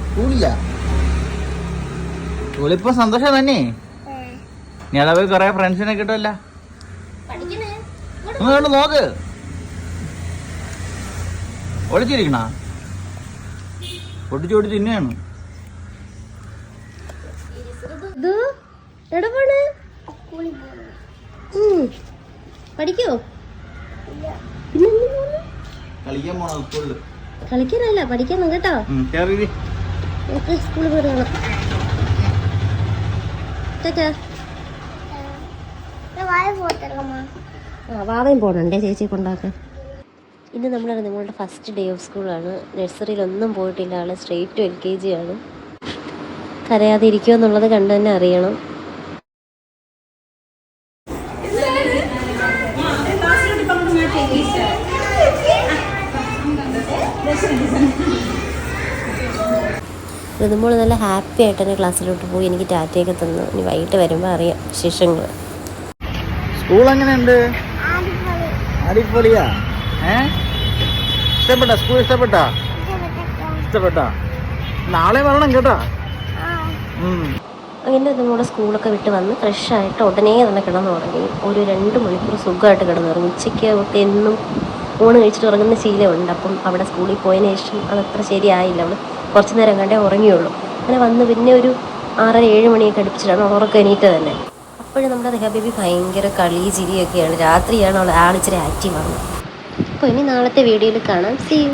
സ്കൂളില്ല. സ്കൂളിപ്പോ സന്തോഷം തന്നെ. നീ അതാ പോയി കൊറേ ഫ്രണ്ട്സിനെ കിട്ടുമല്ല. നോക്ക്, ഒളിച്ചിരിക്കണ പൊട്ടിച്ചോടി തിന്നെയാണ്. പഠിക്കോ? കളിക്കാൻ പോണോ സ്കൂളില്? കളിക്കാനല്ല, പഠിക്കണം കേട്ടോ. സ്കൂളിൽ പോയി കാണാം. വാവയും പോണണ്ടേ ചേച്ചി കൊണ്ടാക്കാൻ. ഇന്ന് നമ്മളാണ് നിങ്ങളുടെ ഫസ്റ്റ് ഡേ ഓഫ് സ്കൂളാണ്. നഴ്സറിയിലൊന്നും പോയിട്ടില്ല. ആള് സ്ട്രെയിറ്റ് LKG ആണ്. കരയാതെ ഇരിക്കുമോ എന്നുള്ളത് കണ്ടു തന്നെ അറിയണം. ഋതുമോൾ നല്ല ഹാപ്പി ആയിട്ട് തന്നെ ക്ലാസ്സിലോട്ട് പോയി എനിക്ക് ടാറ്റയൊക്കെ തന്നു. ഇനി വൈകിട്ട് വരുമ്പോൾ അറിയാം വിശേഷങ്ങൾ. സ്കൂൾ എങ്ങനെയുണ്ട്? അടിപൊളിയാ. ഇഷ്ടപ്പെട്ടാ? സ്കൂൾ ഇഷ്ടപ്പെട്ടാ? നാളെ വരണം കേട്ടോ. അങ്ങനെ നമ്മുടെ സ്കൂളൊക്കെ വിട്ട് വന്ന് ഫ്രഷായിട്ട് ഉടനെ തന്നെ കിടന്നുറങ്ങി. ഒരു 2 മണിക്കൂർ സുഖമായിട്ട് കിടന്നുറങ്ങി. ഉച്ചയ്ക്ക് ഒക്കെ എന്നും ഊണ് കഴിച്ചിട്ട് ഉറങ്ങുന്ന ശീലമുണ്ട്. അപ്പം അവിടെ സ്കൂളിൽ പോയതിന് ശേഷം അതത്ര ശരിയായില്ല. അവൾ കുറച്ച് നേരം കണ്ടേ ഉറങ്ങിയുള്ളൂ. അങ്ങനെ വന്ന് പിന്നെ ഒരു 6-7 മണിയൊക്കെ അടുപ്പിച്ചിട്ടാണ് അവൾ ഉറക്കം എണീറ്റ് തന്നെ. അപ്പോഴും നമ്മുടെ ദേഹ ബേബി ഭയങ്കര കളി ചിരിയൊക്കെയാണ്. രാത്രിയാണ് അവൾ ആളിച്ചിരി ആക്റ്റീവാണ്. അപ്പോൾ ഇനി നാളത്തെ വീഡിയോയിൽ കാണാം. See U.